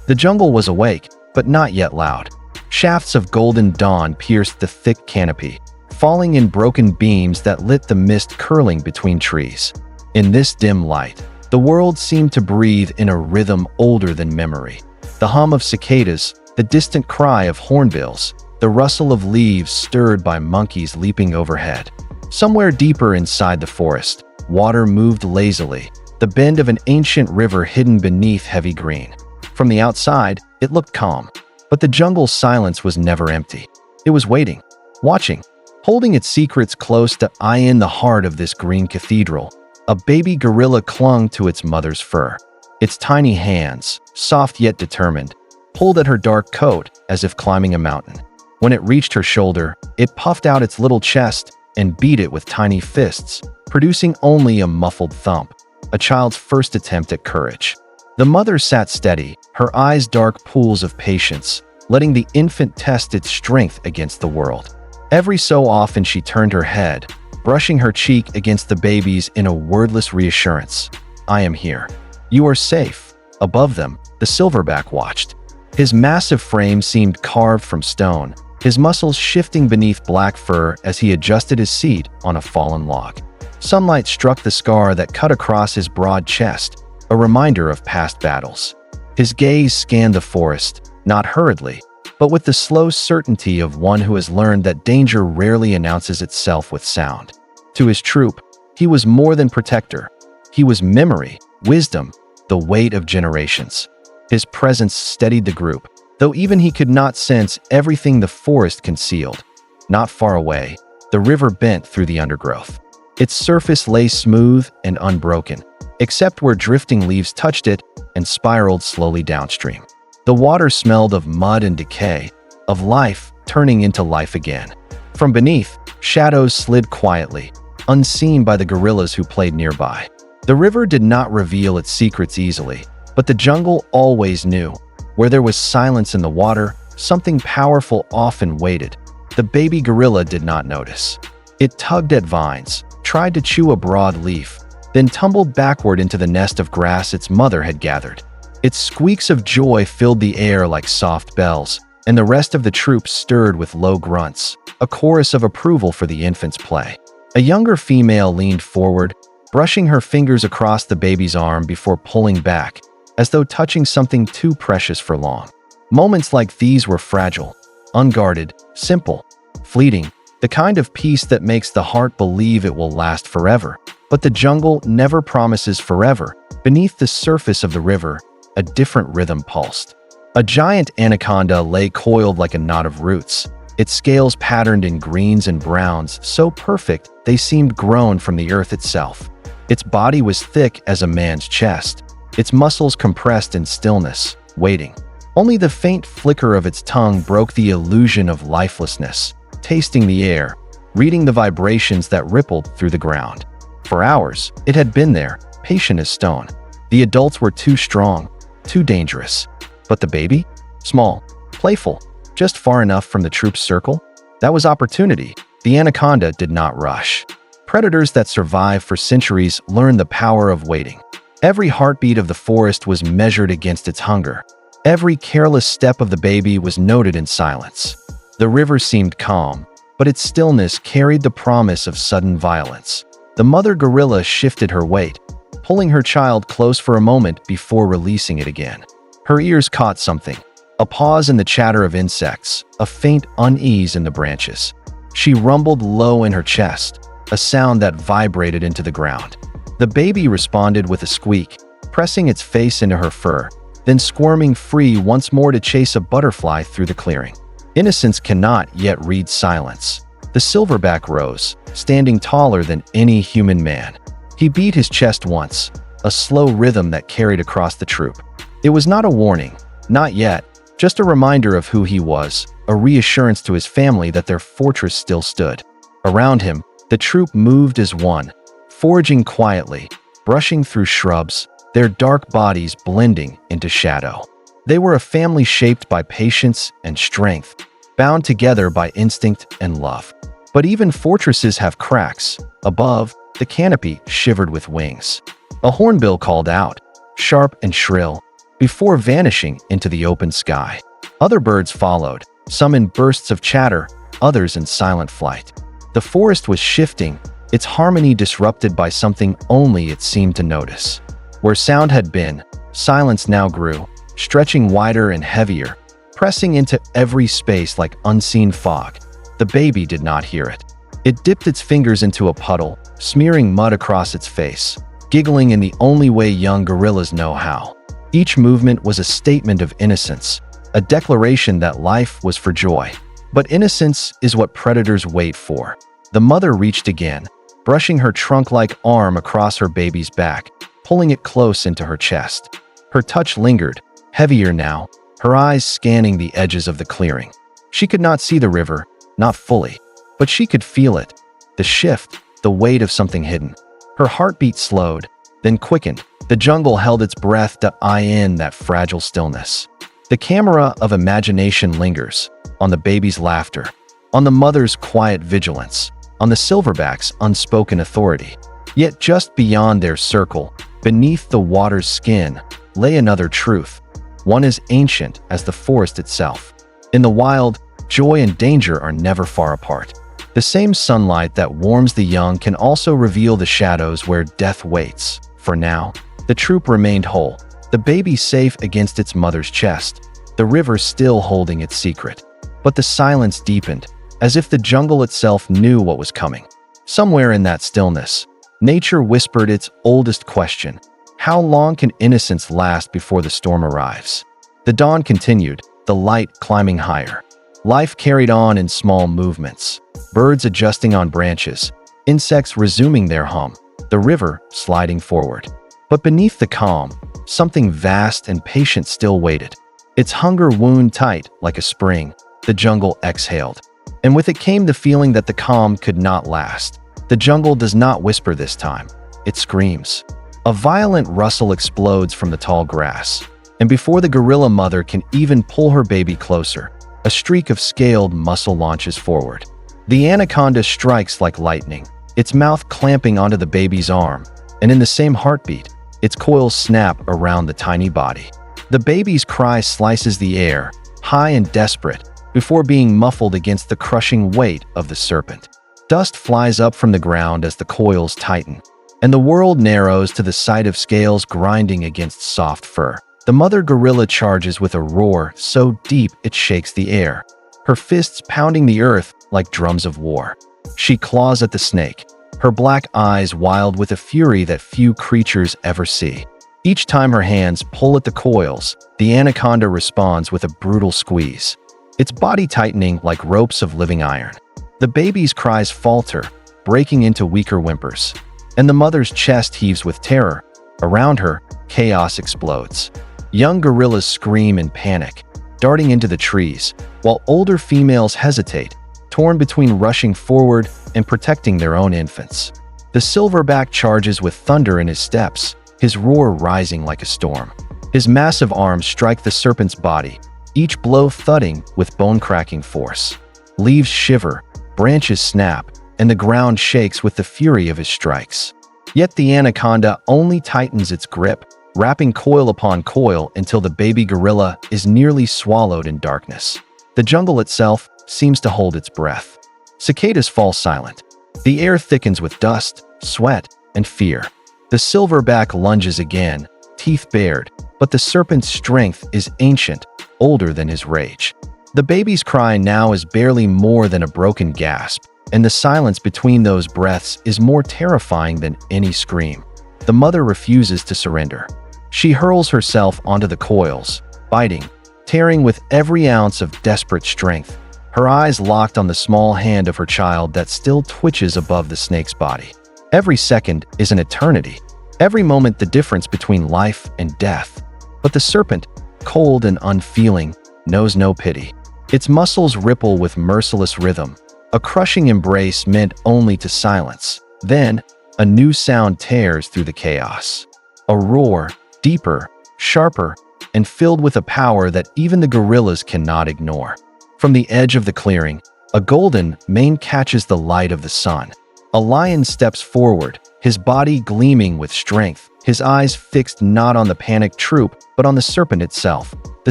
The jungle was awake, but not yet loud. Shafts of golden dawn pierced the thick canopy, falling in broken beams that lit the mist curling between trees. In this dim light, the world seemed to breathe in a rhythm older than memory. The hum of cicadas, the distant cry of hornbills, the rustle of leaves stirred by monkeys leaping overhead. Somewhere deeper inside the forest, water moved lazily, the bend of an ancient river hidden beneath heavy green. From the outside, it looked calm, but the jungle's silence was never empty. It was waiting, watching, holding its secrets close to eye. In the heart of this green cathedral, a baby gorilla clung to its mother's fur. Its tiny hands, soft yet determined, pulled at her dark coat as if climbing a mountain. When it reached her shoulder, it puffed out its little chest and beat it with tiny fists, producing only a muffled thump, a child's first attempt at courage. The mother sat steady, her eyes dark pools of patience, letting the infant test its strength against the world. Every so often she turned her head, brushing her cheek against the baby's in a wordless reassurance. "I am here. You are safe." Above them, the silverback watched. His massive frame seemed carved from stone, his muscles shifting beneath black fur as he adjusted his seat on a fallen log. Sunlight struck the scar that cut across his broad chest, a reminder of past battles. His gaze scanned the forest, not hurriedly, but with the slow certainty of one who has learned that danger rarely announces itself with sound. To his troop, he was more than protector. He was memory, wisdom, the weight of generations. His presence steadied the group, though even he could not sense everything the forest concealed. Not far away, the river bent through the undergrowth. Its surface lay smooth and unbroken, except where drifting leaves touched it and spiraled slowly downstream. The water smelled of mud and decay, of life turning into life again. From beneath, shadows slid quietly, unseen by the gorillas who played nearby. The river did not reveal its secrets easily, but the jungle always knew. Where there was silence in the water, something powerful often waited. The baby gorilla did not notice. It tugged at vines, tried to chew a broad leaf, then tumbled backward into the nest of grass its mother had gathered. Its squeaks of joy filled the air like soft bells, and the rest of the troop stirred with low grunts, a chorus of approval for the infant's play. A younger female leaned forward, brushing her fingers across the baby's arm before pulling back, as though touching something too precious for long. Moments like these were fragile, unguarded, simple, fleeting, the kind of peace that makes the heart believe it will last forever. But the jungle never promises forever. Beneath the surface of the river, a different rhythm pulsed. A giant anaconda lay coiled like a knot of roots, its scales patterned in greens and browns, so perfect they seemed grown from the earth itself. Its body was thick as a man's chest, its muscles compressed in stillness, waiting. Only the faint flicker of its tongue broke the illusion of lifelessness, tasting the air, reading the vibrations that rippled through the ground. For hours, it had been there, patient as stone. The adults were too strong, too dangerous. But the baby? Small, playful, just far enough from the troop's circle? That was opportunity. The anaconda did not rush. Predators that survive for centuries learn the power of waiting. Every heartbeat of the forest was measured against its hunger. Every careless step of the baby was noted in silence. The river seemed calm, but its stillness carried the promise of sudden violence. The mother gorilla shifted her weight, pulling her child close for a moment before releasing it again. Her ears caught something, a pause in the chatter of insects, a faint unease in the branches. She rumbled low in her chest, a sound that vibrated into the ground. The baby responded with a squeak, pressing its face into her fur, then squirming free once more to chase a butterfly through the clearing. Innocence cannot yet read silence. The silverback rose, standing taller than any human man. He beat his chest once, a slow rhythm that carried across the troop. It was not a warning, not yet, just a reminder of who he was, a reassurance to his family that their fortress still stood. Around him, the troop moved as one, foraging quietly, brushing through shrubs, their dark bodies blending into shadow. They were a family shaped by patience and strength, bound together by instinct and love. But even fortresses have cracks. Above, the canopy shivered with wings. A hornbill called out, sharp and shrill, before vanishing into the open sky. Other birds followed, some in bursts of chatter, others in silent flight. The forest was shifting, its harmony disrupted by something only it seemed to notice. Where sound had been, silence now grew, stretching wider and heavier, pressing into every space like unseen fog. The baby did not hear it. It dipped its fingers into a puddle, smearing mud across its face, giggling in the only way young gorillas know how. Each movement was a statement of innocence, a declaration that life was for joy. But innocence is what predators wait for. The mother reached again, brushing her trunk-like arm across her baby's back, pulling it close into her chest. Her touch lingered, heavier now, her eyes scanning the edges of the clearing. She could not see the river, not fully, but she could feel it, the shift, the weight of something hidden. Her heartbeat slowed, then quickened. The jungle held its breath to eye in that fragile stillness. The camera of imagination lingers, on the baby's laughter, on the mother's quiet vigilance, on the silverback's unspoken authority. Yet just beyond their circle, beneath the water's skin, lay another truth, one as ancient as the forest itself. In the wild, joy and danger are never far apart. The same sunlight that warms the young can also reveal the shadows where death waits. For now, the troop remained whole, the baby safe against its mother's chest, the river still holding its secret. But the silence deepened, as if the jungle itself knew what was coming. Somewhere in that stillness, nature whispered its oldest question: how long can innocence last before the storm arrives? The dawn continued, the light climbing higher. Life carried on in small movements, birds adjusting on branches, insects resuming their hum, the river sliding forward. But beneath the calm, something vast and patient still waited. Its hunger wound tight like a spring, the jungle exhaled. And with it came the feeling that the calm could not last. The jungle does not whisper this time, it screams. A violent rustle explodes from the tall grass, and before the gorilla mother can even pull her baby closer, a streak of scaled muscle launches forward. The anaconda strikes like lightning, its mouth clamping onto the baby's arm, and in the same heartbeat, its coils snap around the tiny body. The baby's cry slices the air, high and desperate, before being muffled against the crushing weight of the serpent. Dust flies up from the ground as the coils tighten, and the world narrows to the sight of scales grinding against soft fur. The mother gorilla charges with a roar so deep it shakes the air, her fists pounding the earth like drums of war. She claws at the snake, her black eyes wild with a fury that few creatures ever see. Each time her hands pull at the coils, the anaconda responds with a brutal squeeze, its body tightening like ropes of living iron. The baby's cries falter, breaking into weaker whimpers, and the mother's chest heaves with terror. Around her, chaos explodes. Young gorillas scream in panic, darting into the trees, while older females hesitate, torn between rushing forward and protecting their own infants. The silverback charges with thunder in his steps, his roar rising like a storm. His massive arms strike the serpent's body, each blow thudding with bone-cracking force. Leaves shiver, branches snap, and the ground shakes with the fury of his strikes. Yet the anaconda only tightens its grip, wrapping coil upon coil until the baby gorilla is nearly swallowed in darkness. The jungle itself seems to hold its breath. Cicadas fall silent. The air thickens with dust, sweat, and fear. The silverback lunges again, teeth bared, but the serpent's strength is ancient, older than his rage. The baby's cry now is barely more than a broken gasp, and the silence between those breaths is more terrifying than any scream. The mother refuses to surrender. She hurls herself onto the coils, biting, tearing with every ounce of desperate strength, her eyes locked on the small hand of her child that still twitches above the snake's body. Every second is an eternity, every moment the difference between life and death. But the serpent, cold and unfeeling, knows no pity. Its muscles ripple with merciless rhythm, a crushing embrace meant only to silence. Then, a new sound tears through the chaos. A roar, deeper, sharper, and filled with a power that even the gorillas cannot ignore. From the edge of the clearing, a golden mane catches the light of the sun. A lion steps forward, his body gleaming with strength, his eyes fixed not on the panicked troop, but on the serpent itself. The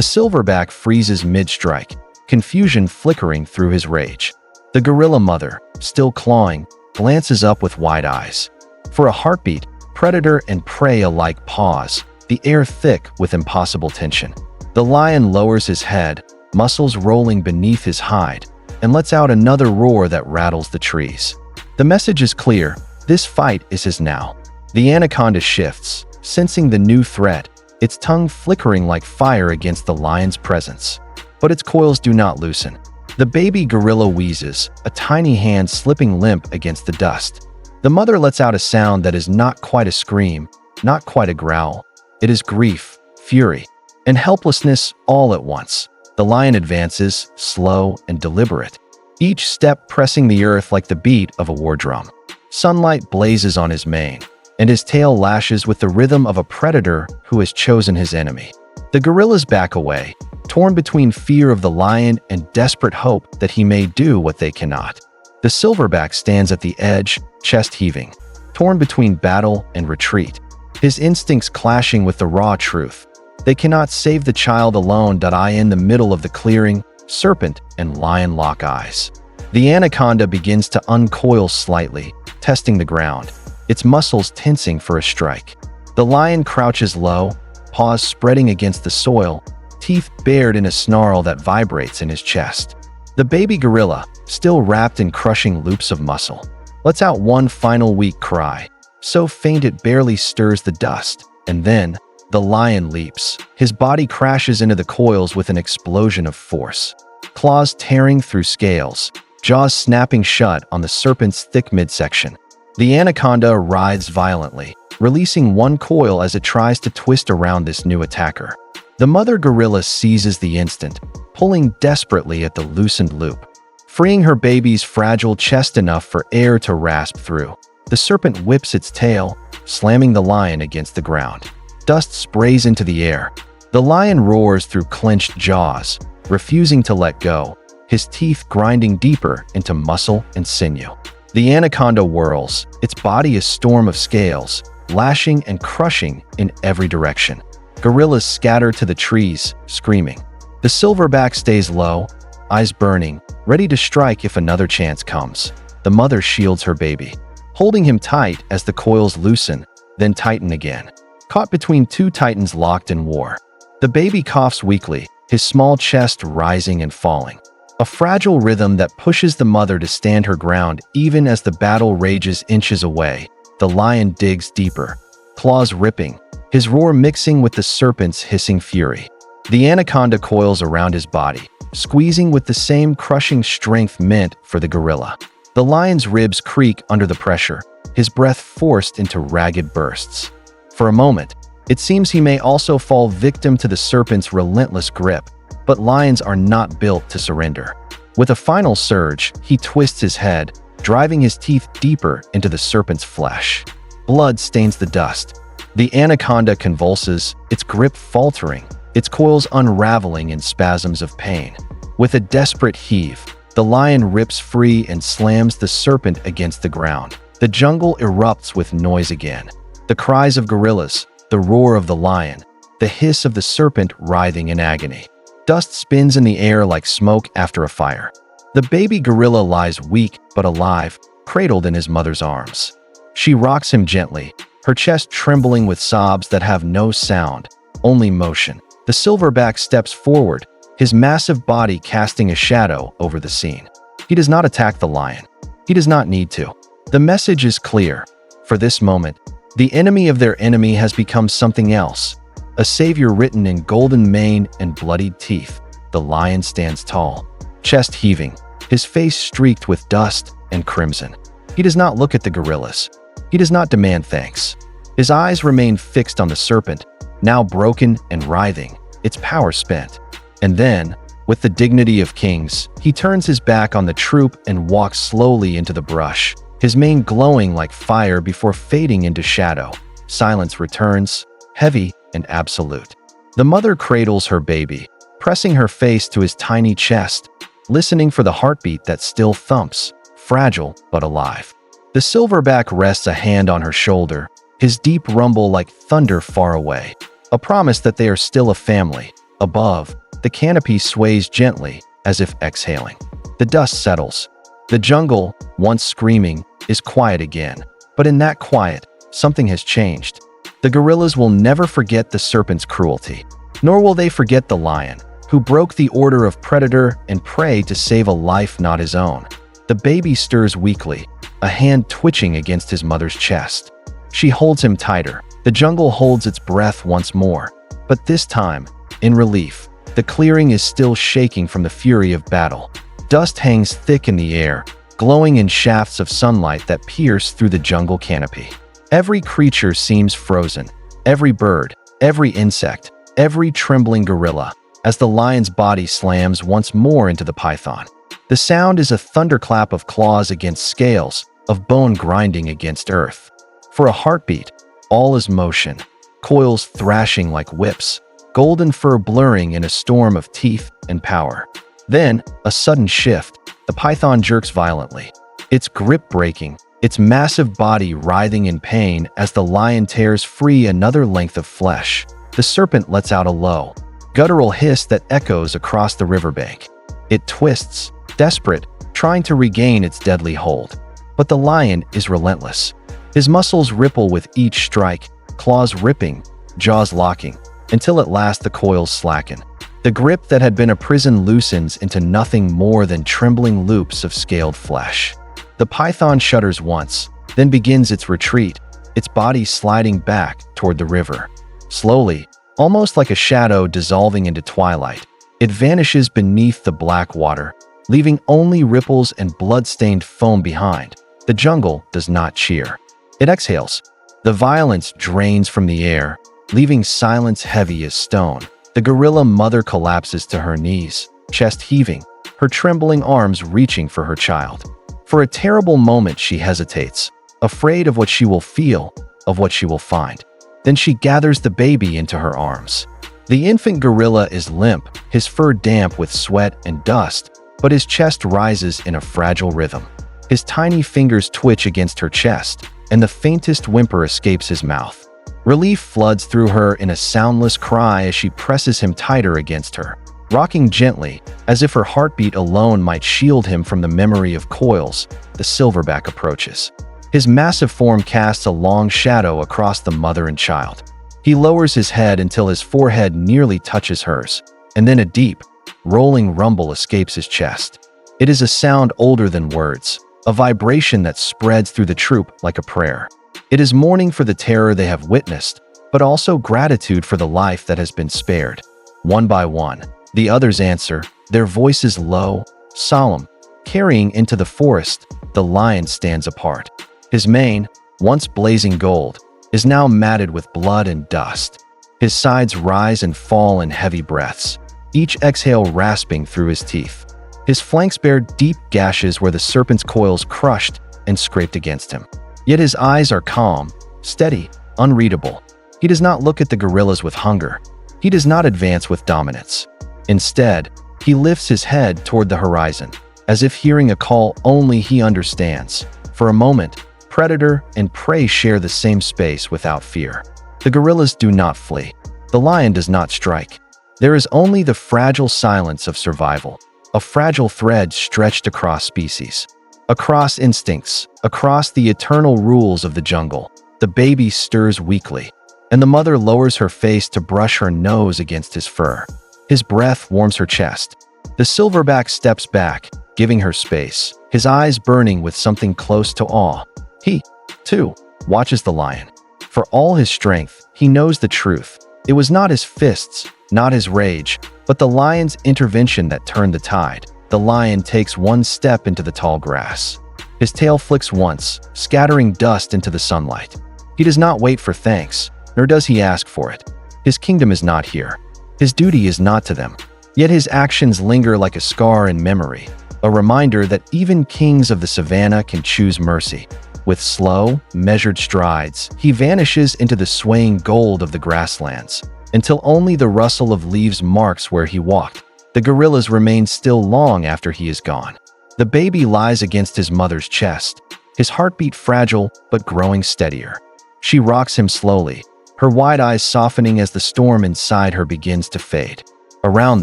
silverback freezes mid-strike, confusion flickering through his rage. The gorilla mother, still clawing, glances up with wide eyes. For a heartbeat, predator and prey alike pause, the air thick with impossible tension. The lion lowers his head, muscles rolling beneath his hide, and lets out another roar that rattles the trees. The message is clear, this fight is his now. The anaconda shifts, sensing the new threat, its tongue flickering like fire against the lion's presence. But its coils do not loosen. The baby gorilla wheezes, a tiny hand slipping limp against the dust. The mother lets out a sound that is not quite a scream, not quite a growl. It is grief, fury, and helplessness all at once. The lion advances, slow and deliberate, each step pressing the earth like the beat of a war drum. Sunlight blazes on his mane, and his tail lashes with the rhythm of a predator who has chosen his enemy. The gorillas back away, torn between fear of the lion and desperate hope that he may do what they cannot. The silverback stands at the edge, chest heaving, torn between battle and retreat, his instincts clashing with the raw truth. They cannot save the child alone. I in the middle of the clearing, serpent and lion lock eyes. The anaconda begins to uncoil slightly, testing the ground, its muscles tensing for a strike. The lion crouches low, paws spreading against the soil, teeth bared in a snarl that vibrates in his chest. The baby gorilla, still wrapped in crushing loops of muscle, lets out one final weak cry, so faint it barely stirs the dust, and then the lion leaps. His body crashes into the coils with an explosion of force. Claws tearing through scales, jaws snapping shut on the serpent's thick midsection. The anaconda writhes violently, releasing one coil as it tries to twist around this new attacker. The mother gorilla seizes the instant, pulling desperately at the loosened loop, freeing her baby's fragile chest enough for air to rasp through. The serpent whips its tail, slamming the lion against the ground. Dust sprays into the air. The lion roars through clenched jaws, refusing to let go, his teeth grinding deeper into muscle and sinew. The anaconda whirls, its body a storm of scales, lashing and crushing in every direction. Gorillas scatter to the trees, screaming. The silverback stays low, eyes burning, ready to strike if another chance comes. The mother shields her baby, holding him tight as the coils loosen, then tighten again. Caught between two titans locked in war. The baby coughs weakly, his small chest rising and falling. A fragile rhythm that pushes the mother to stand her ground even as the battle rages inches away. The lion digs deeper, claws ripping, his roar mixing with the serpent's hissing fury. The anaconda coils around his body, squeezing with the same crushing strength meant for the gorilla. The lion's ribs creak under the pressure, his breath forced into ragged bursts. For a moment, it seems he may also fall victim to the serpent's relentless grip, but lions are not built to surrender. With a final surge, he twists his head, driving his teeth deeper into the serpent's flesh. Blood stains the dust. The anaconda convulses, its grip faltering, its coils unraveling in spasms of pain. With a desperate heave, the lion rips free and slams the serpent against the ground. The jungle erupts with noise again. The cries of gorillas, the roar of the lion, the hiss of the serpent writhing in agony. Dust spins in the air like smoke after a fire. The baby gorilla lies weak but alive, cradled in his mother's arms. She rocks him gently, her chest trembling with sobs that have no sound, only motion. The silverback steps forward, his massive body casting a shadow over the scene. He does not attack the lion. He does not need to. The message is clear. For this moment, the enemy of their enemy has become something else. A savior written in golden mane and bloodied teeth. The lion stands tall, chest heaving, his face streaked with dust and crimson. He does not look at the gorillas. He does not demand thanks. His eyes remain fixed on the serpent, now broken and writhing, its power spent. And then, with the dignity of kings, he turns his back on the troop and walks slowly into the brush, his mane glowing like fire before fading into shadow. Silence returns, heavy and absolute. The mother cradles her baby, pressing her face to his tiny chest, listening for the heartbeat that still thumps, fragile but alive. The silverback rests a hand on her shoulder, his deep rumble like thunder far away, a promise that they are still a family. Above, the canopy sways gently, as if exhaling. The dust settles. The jungle, once screaming, is quiet again. But in that quiet, something has changed. The gorillas will never forget the serpent's cruelty, nor will they forget the lion, who broke the order of predator and prey to save a life not his own. The baby stirs weakly, a hand twitching against his mother's chest. She holds him tighter. The jungle holds its breath once more. But this time, in relief, the clearing is still shaking from the fury of battle. Dust hangs thick in the air, glowing in shafts of sunlight that pierce through the jungle canopy. Every creature seems frozen. Every bird, every insect, every trembling gorilla, as the lion's body slams once more into the python. The sound is a thunderclap of claws against scales, of bone grinding against earth. For a heartbeat, all is motion, coils thrashing like whips, golden fur blurring in a storm of teeth and power. Then, a sudden shift, the python jerks violently, its grip breaking, its massive body writhing in pain as the lion tears free another length of flesh. The serpent lets out a low, guttural hiss that echoes across the riverbank. It twists, desperate, trying to regain its deadly hold. But the lion is relentless. His muscles ripple with each strike, claws ripping, jaws locking, until at last the coils slacken. The grip that had been a prison loosens into nothing more than trembling loops of scaled flesh. The python shudders once, then begins its retreat, its body sliding back toward the river. Slowly, almost like a shadow dissolving into twilight, it vanishes beneath the black water, leaving only ripples and blood-stained foam behind. The jungle does not cheer. It exhales. The violence drains from the air, leaving silence heavy as stone. The gorilla mother collapses to her knees, chest heaving, her trembling arms reaching for her child. For a terrible moment she hesitates, afraid of what she will feel, of what she will find. Then she gathers the baby into her arms. The infant gorilla is limp, his fur damp with sweat and dust, but his chest rises in a fragile rhythm. His tiny fingers twitch against her chest, and the faintest whimper escapes his mouth. Relief floods through her in a soundless cry as she presses him tighter against her, rocking gently, as if her heartbeat alone might shield him from the memory of coils. The silverback approaches. His massive form casts a long shadow across the mother and child. He lowers his head until his forehead nearly touches hers, and then a deep, rolling rumble escapes his chest. It is a sound older than words, a vibration that spreads through the troop like a prayer. It is mourning for the terror they have witnessed, but also gratitude for the life that has been spared. One by one, the others answer, their voices low, solemn. Carrying into the forest, the lion stands apart. His mane, once blazing gold, is now matted with blood and dust. His sides rise and fall in heavy breaths, each exhale rasping through his teeth. His flanks bear deep gashes where the serpent's coils crushed and scraped against him. Yet his eyes are calm, steady, unreadable. He does not look at the gorillas with hunger. He does not advance with dominance. Instead, he lifts his head toward the horizon, as if hearing a call only he understands. For a moment, predator and prey share the same space without fear. The gorillas do not flee. The lion does not strike. There is only the fragile silence of survival, a fragile thread stretched across species, across instincts, across the eternal rules of the jungle. The baby stirs weakly, and the mother lowers her face to brush her nose against his fur. His breath warms her chest. The silverback steps back, giving her space, his eyes burning with something close to awe. He, too, watches the lion. For all his strength, he knows the truth. It was not his fists, not his rage, but the lion's intervention that turned the tide. The lion takes one step into the tall grass. His tail flicks once, scattering dust into the sunlight. He does not wait for thanks, nor does he ask for it. His kingdom is not here. His duty is not to them. Yet his actions linger like a scar in memory, a reminder that even kings of the savannah can choose mercy. With slow, measured strides, he vanishes into the swaying gold of the grasslands, until only the rustle of leaves marks where he walked. The gorillas remain still long after he is gone. The baby lies against his mother's chest, his heartbeat fragile but growing steadier. She rocks him slowly, her wide eyes softening as the storm inside her begins to fade. Around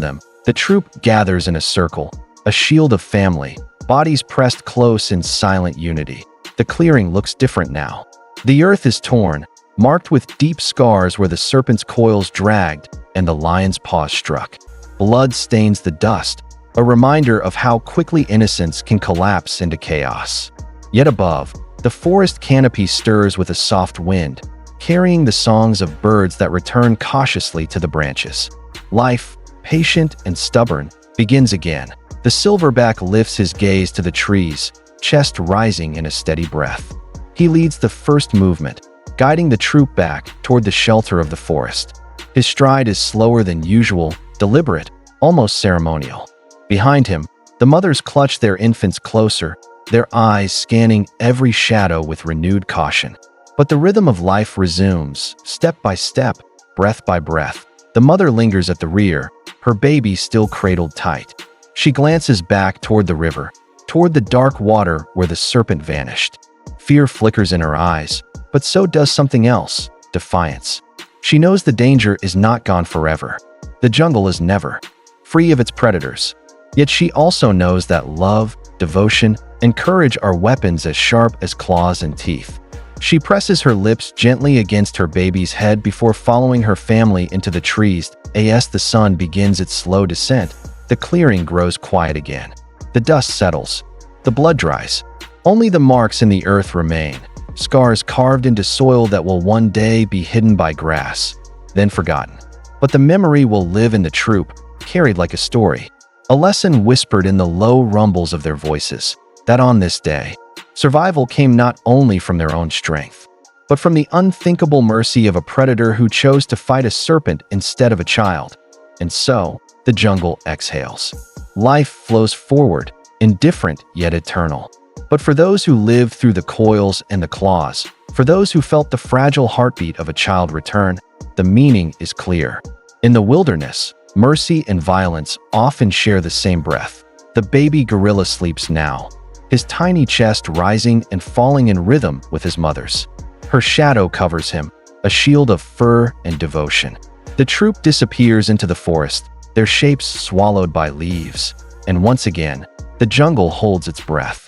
them, the troop gathers in a circle, a shield of family, bodies pressed close in silent unity. The clearing looks different now. The earth is torn, marked with deep scars where the serpent's coils dragged and the lion's paws struck. Blood stains the dust, a reminder of how quickly innocence can collapse into chaos. Yet above, the forest canopy stirs with a soft wind, carrying the songs of birds that return cautiously to the branches. Life, patient and stubborn, begins again. The silverback lifts his gaze to the trees, chest rising in a steady breath. He leads the first movement, guiding the troop back toward the shelter of the forest. His stride is slower than usual, deliberate, almost ceremonial. Behind him, the mothers clutch their infants closer, their eyes scanning every shadow with renewed caution. But the rhythm of life resumes, step by step, breath by breath. The mother lingers at the rear, her baby still cradled tight. She glances back toward the river, toward the dark water where the serpent vanished. Fear flickers in her eyes, but so does something else, defiance. She knows the danger is not gone forever. The jungle is never free of its predators. Yet she also knows that love, devotion, and courage are weapons as sharp as claws and teeth. She presses her lips gently against her baby's head before following her family into the trees. As the sun begins its slow descent, the clearing grows quiet again. The dust settles. The blood dries. Only the marks in the earth remain, scars carved into soil that will one day be hidden by grass, then forgotten. But the memory will live in the troop, carried like a story, a lesson whispered in the low rumbles of their voices, that on this day, survival came not only from their own strength, but from the unthinkable mercy of a predator who chose to fight a serpent instead of a child. And so, the jungle exhales. Life flows forward, indifferent yet eternal. But for those who lived through the coils and the claws, for those who felt the fragile heartbeat of a child return, the meaning is clear. In the wilderness, mercy and violence often share the same breath. The baby gorilla sleeps now, his tiny chest rising and falling in rhythm with his mother's. Her shadow covers him, a shield of fur and devotion. The troop disappears into the forest, their shapes swallowed by leaves. And once again, the jungle holds its breath.